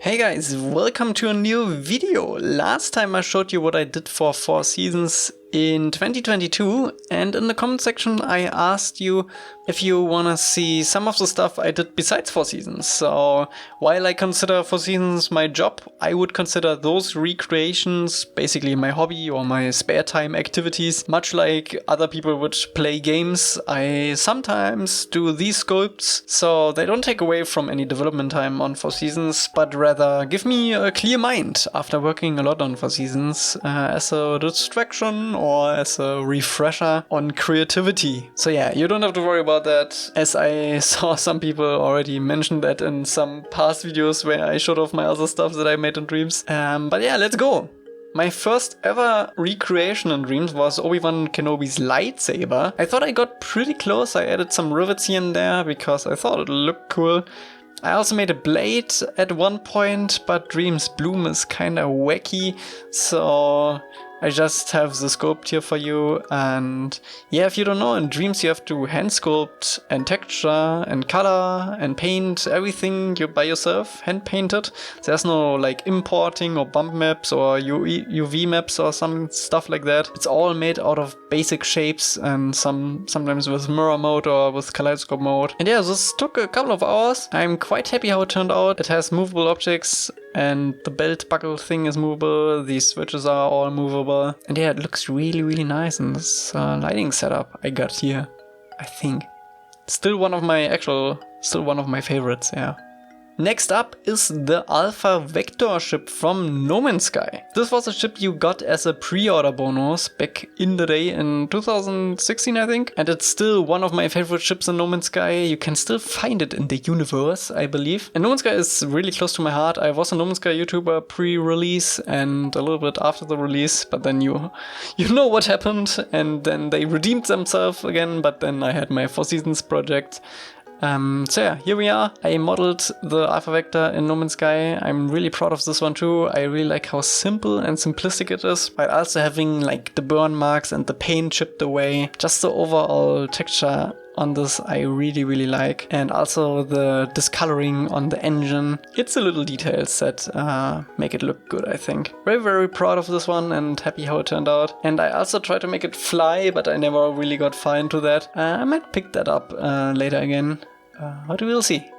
Hey guys, welcome to a new video. Last time I showed you what I did for 4 seasons in 2022, and in the comment section I asked you if you wanna see some of the stuff I did besides 4 seasons. So while I consider 4 seasons my job, I would consider those recreations basically my hobby or my spare time activities. Much like other people would play games, I sometimes do these sculpts, so they don't take away from any development time on 4 seasons, but rather give me a clear mind after working a lot on 4 seasons as a distraction or as a refresher on creativity. So yeah, you don't have to worry about that, as I saw some people already mention that in some past videos where I showed off my other stuff that I made in Dreams. But yeah, let's go! My first ever recreation in Dreams was Obi-Wan Kenobi's lightsaber. I thought I got pretty close. I added some rivets here and there because I thought it looked cool. I also made a blade at one point, but Dreams Bloom is kinda wacky, so I just have the sculpt here for you. And yeah, if you don't know, in Dreams you have to hand sculpt and texture and color and paint everything you by yourself, hand painted. There's no like importing or bump maps or UV maps or some stuff like that. It's all made out of basic shapes and sometimes with mirror mode or with kaleidoscope mode. And yeah, this took a couple of hours. I'm quite happy how it turned out. It has movable objects and the belt buckle thing is movable. These switches are all movable. And yeah, it looks really nice in this lighting setup I got here, I think. Still one of my favorites, yeah. Next up is the Alpha Vector ship from No Man's Sky. This was a ship you got as a pre-order bonus back in the day in 2016, I think. And it's still one of my favorite ships in No Man's Sky. You can still find it in the universe, I believe. And No Man's Sky is really close to my heart. I was a No Man's Sky YouTuber pre-release and a little bit after the release, but then you know what happened, and then they redeemed themselves again, but then I had my 4 seasons project. So yeah, here we are. I modeled the Alpha Vector in No Man's Sky. I'm really proud of this one too. I really like how simple and simplistic it is, while also having like the burn marks and the paint chipped away. Just the overall texture on this I really like, and also the discoloring on the engine. It's the little details that make it look good, I think. Very proud of this one and happy how it turned out. And I also tried to make it fly, but I never really got far into that. I might pick that up later again, but we will see.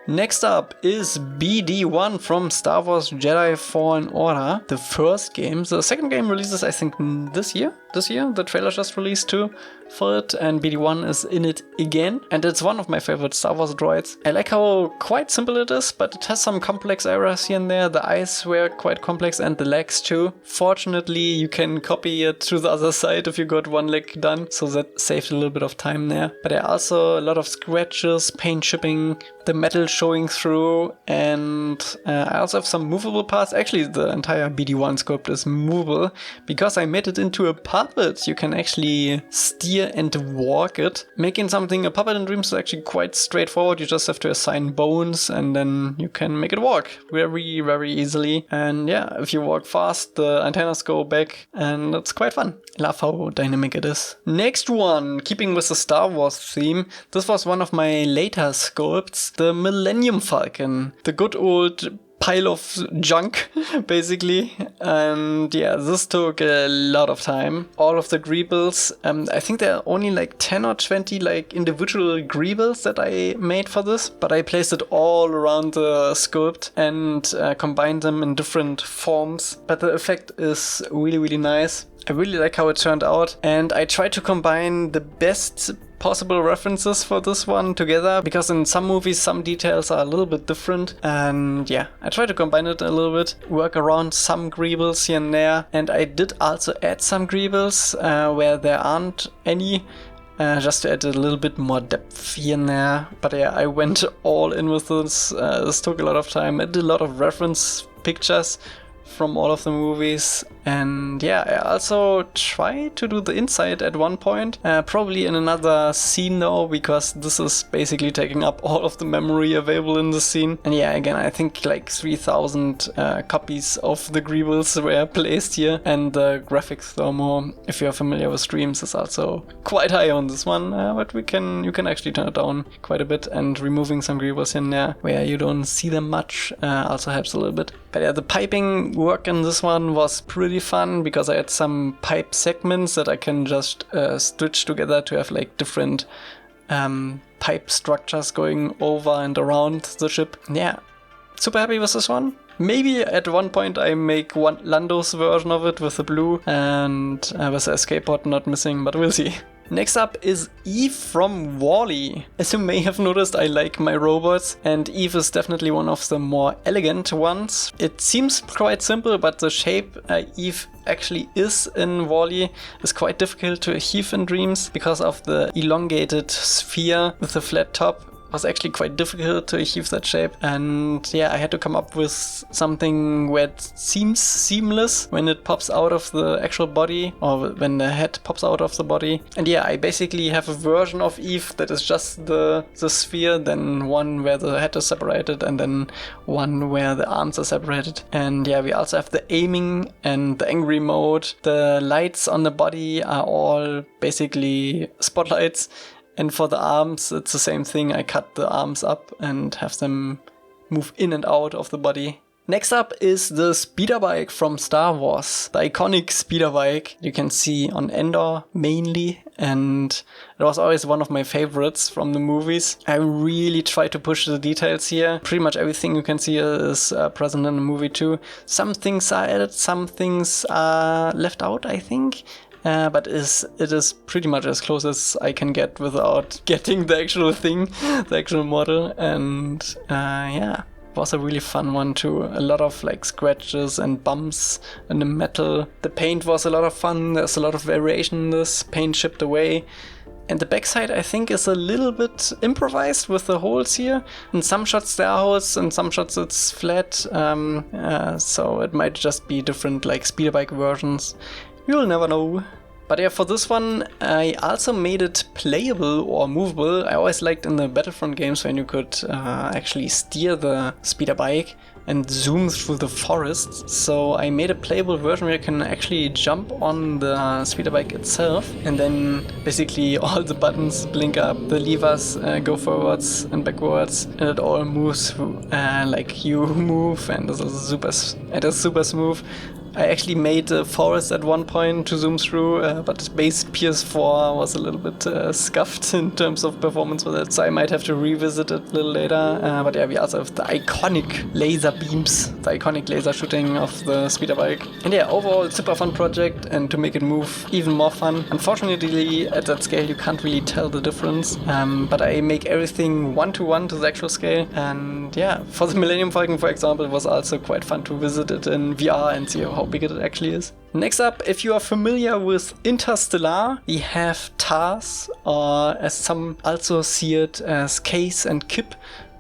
Next up is BD1 from Star Wars Jedi Fallen Order, the first game. The second game releases, I think, this year. The trailer just released too for it, and BD1 is in it again. And it's one of my favorite Star Wars droids. I like how quite simple it is, but it has some complex areas here and there. The eyes were quite complex and the legs too. Fortunately, you can copy it to the other side if you got one leg done, so that saved a little bit of time there. But there are also a lot of scratches, paint chipping, the metal showing through, and I also have some movable parts. Actually, the entire BD1 sculpt is movable because I made it into a puppet. You can actually steer and walk it. Making something a puppet in Dreams is actually quite straightforward. You just have to assign bones and then you can make it walk very easily. And yeah, if you walk fast, the antennas go back and it's quite fun. I love how dynamic it is. Next one, keeping with the Star Wars theme, this was one of my later sculpts, the Millennium Falcon. The good old pile of junk, basically. And yeah, this took a lot of time. All of the greebles, I think there are only like 10 or 20 like individual greebles that I made for this, but I placed it all around the sculpt and combined them in different forms. But the effect is really nice. I really like how it turned out, and I tried to combine the best possible references for this one together, because in some movies some details are a little bit different, and yeah, I tried to combine it a little bit, work around some greebles here and there, and I did also add some greebles where there aren't any, just to add a little bit more depth here and there. But yeah, I went all in with this. This took a lot of time. I did a lot of reference pictures from all of the movies, And yeah, I also tried to do the inside at one point, probably in another scene though, because this is basically taking up all of the memory available in the scene. And yeah, again, I think like 3,000 copies of the Greebles were placed here, and the graphics thermo, if you're familiar with Dreams, is also quite high on this one, but you can actually turn it down quite a bit, and removing some Greebles in there where you don't see them much also helps a little bit. But yeah, the piping work in this one was pretty fun because I had some pipe segments that I can just stitch together to have like different pipe structures going over and around the ship. Yeah, super happy with this one. Maybe at one point I make one Lando's version of it with the blue and with the escape pod not missing, but we'll see. Next up is Eve from Wally. As you may have noticed, I like my robots, and Eve is definitely one of the more elegant ones. It seems quite simple, but the shape Eve actually is in Wally is quite difficult to achieve in Dreams because of the elongated sphere with the flat top. Was actually quite difficult to achieve that shape, and yeah, I had to come up with something where it seems seamless when it pops out of the actual body, or when the head pops out of the body. And yeah, I basically have a version of Eve that is just the sphere, then one where the head is separated, and then one where the arms are separated. And yeah, we also have the aiming and the angry mode. The lights on the body are all basically spotlights. And for the arms, it's the same thing. I cut the arms up and have them move in and out of the body. Next up is the speeder bike from Star Wars. The iconic speeder bike you can see on Endor mainly. And it was always one of my favorites from the movies. I really try to push the details here. Pretty much everything you can see is present in the movie too. Some things are added, some things are left out, I think. But it is pretty much as close as I can get without getting the actual thing, the actual model. And yeah, it was a really fun one too. A lot of like scratches and bumps in the metal. The paint was a lot of fun. There's a lot of variation in this. Paint chipped away. And the backside, I think, is a little bit improvised with the holes here. In some shots there are holes, in some shots it's flat. So it might just be different like speeder bike versions. You'll never know. But yeah, for this one, I also made it playable or movable. I always liked in the Battlefront games when you could actually steer the speeder bike and zoom through the forest. So I made a playable version where you can actually jump on the speeder bike itself, and then basically all the buttons blink up, the levers go forwards and backwards, and it all moves like you move, and it is super smooth. I actually made a forest at one point to zoom through, but base PS4 was a little bit scuffed in terms of performance with it, so I might have to revisit it a little later. But yeah, we also have the iconic laser beams, the iconic laser shooting of the speeder bike. And yeah, overall super fun project, and to make it move even more fun. Unfortunately, at that scale you can't really tell the difference, but I make everything 1:1 to the actual scale. And yeah, for the Millennium Falcon, for example, it was also quite fun to visit it in VR and see how big it actually is. Next up, if you are familiar with Interstellar, we have TARS, or as some also see it as Case and Kip.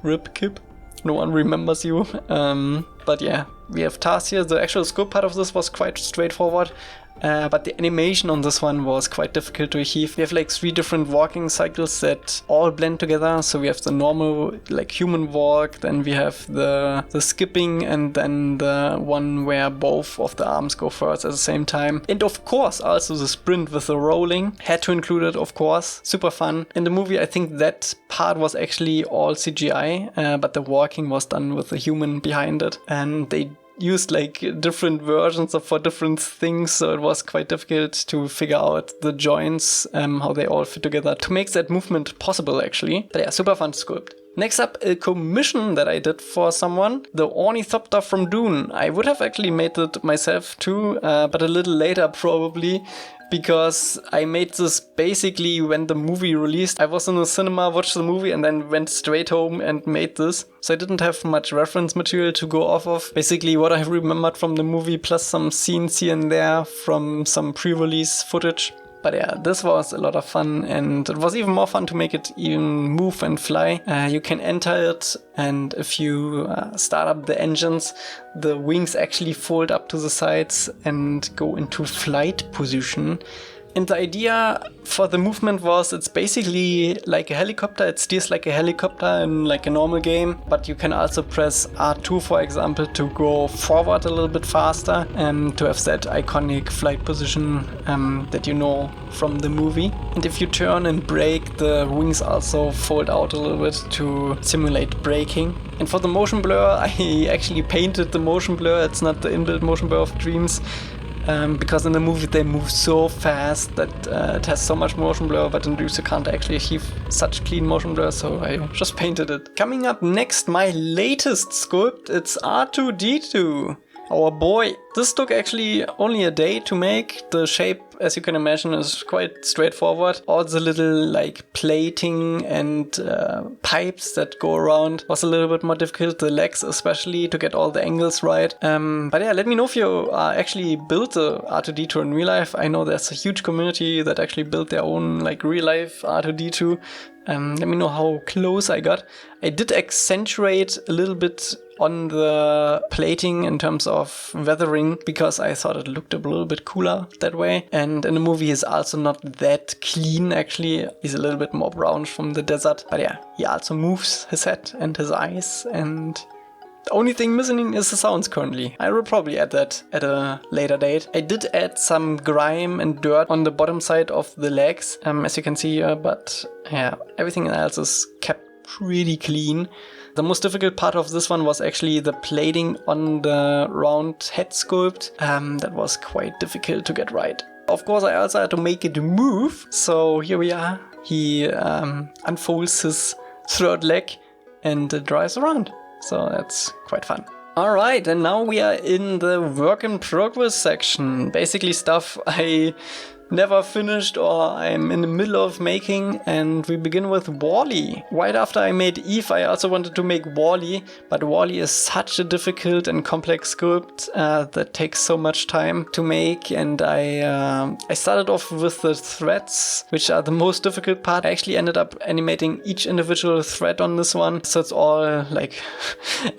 Rip Kip. No one remembers you. But yeah, we have TARS here. The actual scope part of this was quite straightforward. But the animation on this one was quite difficult to achieve. We have like 3 different walking cycles that all blend together. So we have the normal like human walk, then we have the skipping, and then the one where both of the arms go first at the same time. And of course also the sprint with the rolling. Had to include it, of course. Super fun. In the movie I think that part was actually all CGI, but the walking was done with the human behind it. And they used like different versions for different things, so it was quite difficult to figure out the joints, how they all fit together to make that movement possible actually. But yeah, super fun to sculpt. Next up, a commission that I did for someone, the Ornithopter from Dune. I would have actually made it myself too, but a little later probably, because I made this basically when the movie released. I was in the cinema, watched the movie, and then went straight home and made this. So I didn't have much reference material to go off of. Basically what I remembered from the movie, plus some scenes here and there from some pre-release footage. But yeah, this was a lot of fun, and it was even more fun to make it even move and fly. You can enter it, and if you start up the engines, the wings actually fold up to the sides and go into flight position. And the idea for the movement was it's basically like a helicopter. It steers like a helicopter in like a normal game, but you can also press R2, for example, to go forward a little bit faster, to have that iconic flight position that you know from the movie. And if you turn and brake, the wings also fold out a little bit to simulate braking. And for the motion blur, I actually painted the motion blur. It's not the inbuilt motion blur of Dreams. Because in the movie they move so fast that it has so much motion blur, but in Dreams you can't actually achieve such clean motion blur, so I just painted it. Coming up next, my latest sculpt, it's R2-D2. Our boy. This took actually only a day to make. The shape, as you can imagine, is quite straightforward. All the little like plating and pipes that go around was a little bit more difficult. The legs especially, to get all the angles right. But yeah, let me know if you actually built the R2-D2 in real life. I know there's a huge community that actually built their own like real life R2-D2. Let me know how close I got. I did accentuate a little bit on the plating in terms of weathering because I thought it looked a little bit cooler that way. And in the movie he's also not that clean actually. He's a little bit more brownish from the desert. But yeah, he also moves his head and his eyes, and the only thing missing is the sounds currently. I will probably add that at a later date. I did add some grime and dirt on the bottom side of the legs, as you can see here, but yeah, everything else is kept pretty clean. The most difficult part of this one was actually the plating on the round head sculpt. That was quite difficult to get right. Of course, I also had to make it move, so here we are. He unfolds his third leg and drives around. So that's quite fun. Alright, and now we are in the work in progress section. Basically stuff I never finished or I'm in the middle of making, and we begin with Wally. Right after I made Eve, I also wanted to make Wally, but Wally is such a difficult and complex sculpt that takes so much time to make, and I started off with the threads, which are the most difficult part. I actually ended up animating each individual thread on this one, so it's all like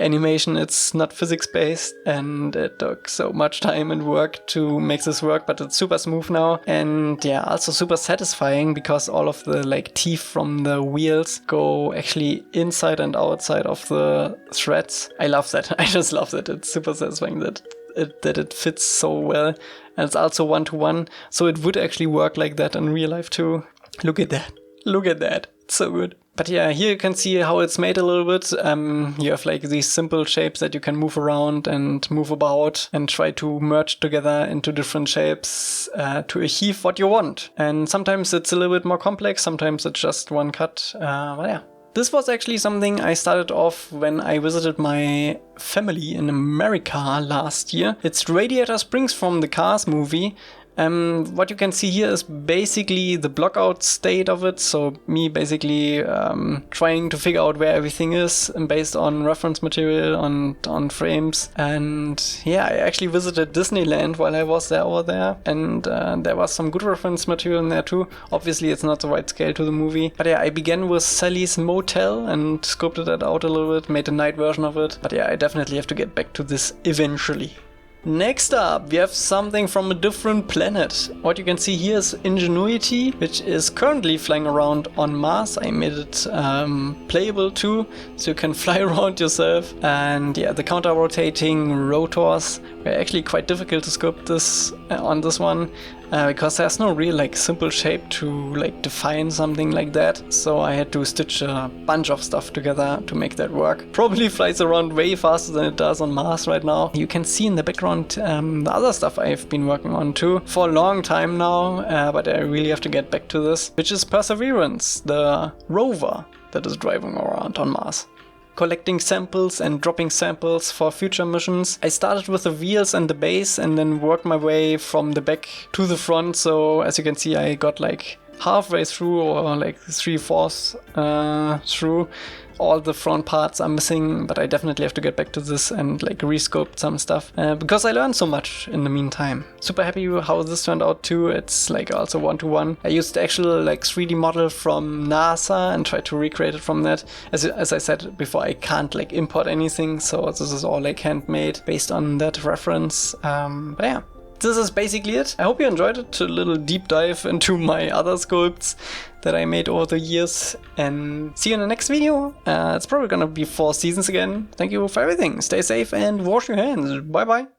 animation, it's not physics based, and it took so much time and work to make this work, but it's super smooth now. And yeah, also super satisfying because all of the like teeth from the wheels go actually inside and outside of the threads. I love that. I just love that. It's super satisfying that it fits so well. And it's also one-to-one, so it would actually work like that in real life too. Look at that. Look at that. It's so good. But yeah, here you can see how it's made a little bit. You have like these simple shapes that you can move around and move about and try to merge together into different shapes to achieve what you want. And sometimes it's a little bit more complex, sometimes it's just one cut. But yeah. This was actually something I started off when I visited my family in America last year. It's Radiator Springs from the Cars movie. What you can see here is basically the blockout state of it. So me basically trying to figure out where everything is and based on reference material on frames. And yeah, I actually visited Disneyland while I was there over there. And there was some good reference material in there too. Obviously it's not the right scale to the movie. But yeah, I began with Sally's Motel and sculpted that out a little bit, made a night version of it. But yeah, I definitely have to get back to this eventually. Next up, we have something from a different planet. What you can see here is Ingenuity, which is currently flying around on Mars. I made it playable too, so you can fly around yourself. And yeah, the counter-rotating rotors were actually quite difficult to sculpt this on this one. Because there's no real like simple shape to like define something like that. So I had to stitch a bunch of stuff together to make that work. Probably flies around way faster than it does on Mars right now. You can see in the background the other stuff I've been working on too for a long time now, but I really have to get back to this, which is Perseverance, the rover that is driving around on Mars, collecting samples and dropping samples for future missions. I started with the wheels and the base and then worked my way from the back to the front. So as you can see, I got like halfway through or like 3/4 through all the front parts are missing, but I definitely have to get back to this and like resculpt some stuff because I learned so much in the meantime. Super happy how this turned out too. It's like also 1-to-1. I used the actual like 3D model from NASA and tried to recreate it from that. As I said before, I can't like import anything, so this is all like handmade based on that reference. But yeah. This is basically it. I hope you enjoyed it. A little deep dive into my other sculpts that I made over the years. And see you in the next video. It's probably gonna be 4 seasons again. Thank you for everything. Stay safe and wash your hands. Bye bye.